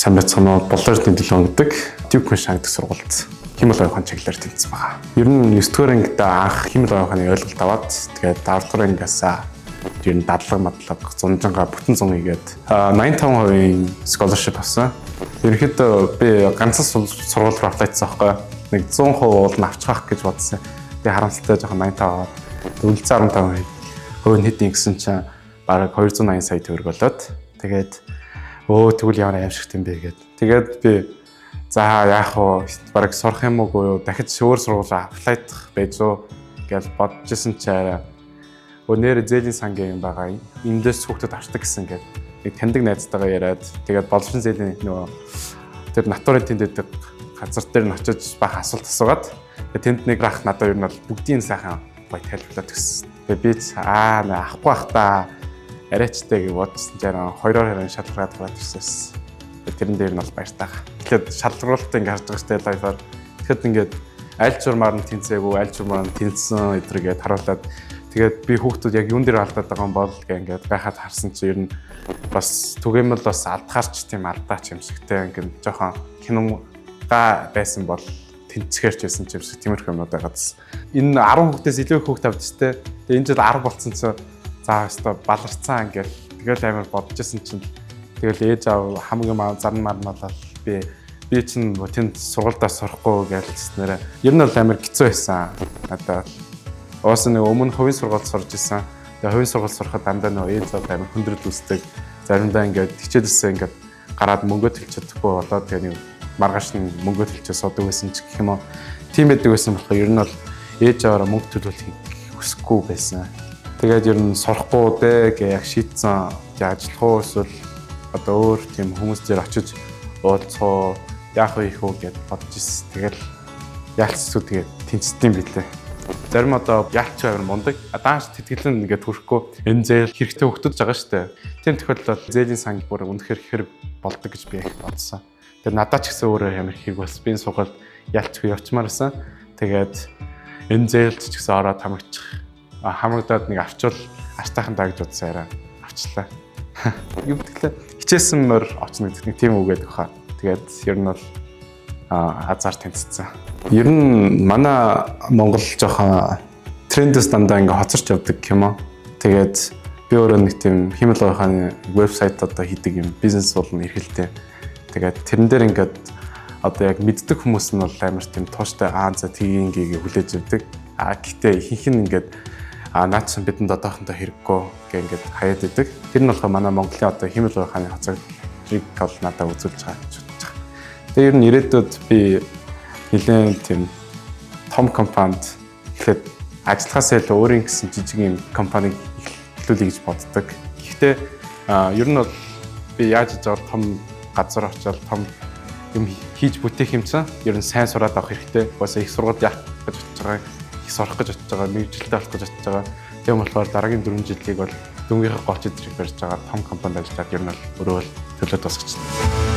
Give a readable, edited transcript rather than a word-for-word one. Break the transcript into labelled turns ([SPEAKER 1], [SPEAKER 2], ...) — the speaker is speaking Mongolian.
[SPEAKER 1] сайн байцгаана уу? Болоорны дэлгүүр гэдэг Duke шангдаг сургуульд химэл оюухан чиглэлээр тэмцсэн байгаа. Ер нь 9 дугаар ангид анх химэл оюуханы ойлголт аваад тэгээд 10 дугаар ангиас ер нь дадлага мадлага зунжанга бүтэн зун хийгээд 85% scholarship авсан. Ерөнхийдөө би ганцхан сургууль руу аплайцсан байхгүй. Нэг 100% уул нь авчихах гэж бодсон. Тэгээ харамсалтай жоохон 85 өвлцэн 15% нь хэдийн гэсэн чинь бараг 280 сая төгрөг болоод тэгээд тэгвэл ямар аимшигт юм бэ гээд. Тэгээд би за яах вэ? Бараг сурах юм уу? Дахиж өөр сургуулиар аплайдах байж уу гэж бодож исэн чинь өнөр зээлийн сангийн юм байгаа. Эндээс хүүхдэд авчдаг гэсэн гээд нэг таньдаг найзтайгаа яриад тэгээд боловсон зээлийн нөгөө тэр натурын тэндэд газар дээр нь очиж бах асуулт асуугаад тэнд нэг ах надад ер нь бол бүгдийн сайхан гоё тайлбарлаад өгсөн. Тэгээд би авахгүй бах та арайчтай гэж бодсон чинь хоёроор шалгараад гараад ирсэн. Тэрэн дээр нь бол баяртай. Тэгэхээр шалгаруулалтаа ингэ харж байгаа сте лайфаар. Тэгэхэд ингээд аль журмаар нь тэнцээгүй, аль журмаар нь тэнцсэн эдрэгээд харуулад тэгээд би хүүхдүүд яг юун дээр алдаад байгаа юм бол ингээд байхад харсан чинь ер нь бас түгээмэл бас алдгаарч тийм алдаач юм шигтэй ингээд жоохон кинога байсан бол тэнцгэрч байсан ч юм шиг тиймэрхүү юмнууд байгаадс. Энэ 10 хүүхдээс илүү их хүүхд авдчихтэй. Тэгээд энэ жил 10 болцсон чинь за өстой баларцсан ингээд тэгэл амар бодож исэн чинь тэгэл ээж аав хамгийн зармаар малал би чинь тэнд сургуульдаа сурахгүй гэлснээр ер нь бол амар хэцүү байсан. Надад уус нэг өмнө хувийн сургуульд сурж исэн. Тэгээ хувийн сургуульд сурахад дандаа нөө ээж аав амар хүндрэл үүсдэг. Заримдаа ингээд хичээлээсээ ингээд гараад мөнгө төлж чадахгүй болоод тэгээ нэг маргааш нь мөнгө төлж суудаг байсан ч гэх юм уу. Тийм байдаг байсан болохоор ер нь бол ээж аваараа мөнгө төлөвлөхийг хүсэхгүй байсан. Тэгээд ер нь сурахгүй дээ гэж яг шийдсэн. Ажиллах уу эсвэл одоо өөр тийм хүмүүс дээр очиж уулзах яах вэ гэж бодож ирсэн. Тэгэл яалцсуу тэгээд тэнцсэн билээ. Зарим одоо яалч авир мундаг. Дааш тэтгэлэн ингээд хүрхгүй энэ зээл хэрэгтэй хөгтөж байгаа шүү дээ. Тийм тохиолдолд зээлийн санг бүр үнэхээр хэрэг болдог гэж би бодсон. Тэгээд надад ч гэсэн өөрөө ямар хэрэг болсон. Би энэ сургуульд яалч явчмаарсан. Тэгээд энэ зээлд ч гэсэн ороод хамрагдаад нэг авчвал артайхан даа гэж бодсон яриа авчлаа. Юу гэвэл хичээсэн мөр очно гэдэг нэг тийм үгээд баха. Тэгээд ер нь бол азар тэнцсэн. Ер нь манай Монгол жоохон трендээс дандаа ингээ хоцорч явдаг юм аа. Тэгээд би өөрөө нэг тийм химэл оюуханы вебсайт одоо хийдэг юм бизнес болно эрхэлтэй. Тэгээд тэрэн дээр ингээд одоо яг мэддэг хүмүүс нь бол амар тийм тууштай за тгийг ингээ хүлээж авдаг. Гэхдээ ихэнх нь ингээд наадсан бидэнд одоохондоо хэрэггүй гэх ингээд хаяад идэг. Тэр нь болохоор манай Монголын одоо химэл оюуханы хоцрогыг бол надад үзүүлж байгаа гэж бодож байгаа. Тэгээ ер нь ирээдүйд би нэлээд тийм том компанид ихэд ажиллахаасаа илүү өөрийн гэсэн жижиг юм компаниг эхлүүлэе гэж боддог. Гэхдээ ер нь бол би яаж хийж байгаа том газар очиод том юм хийж бүтээх юм чинь ер нь сайн сураад авах хэрэгтэй. Угаасаа их сургууль яах гэж бодож байгаа. Их сурах гэж бодож байгаа, мэргэжилтэй болох гэж бодож байгаа. Тийм болохоор дараагийн 4 жилийг бол дөнгөхийн гоч эдрийг барьж байгаа том компанид ажиллаад ер нь бол өөрөө төлөөд босгочихсон.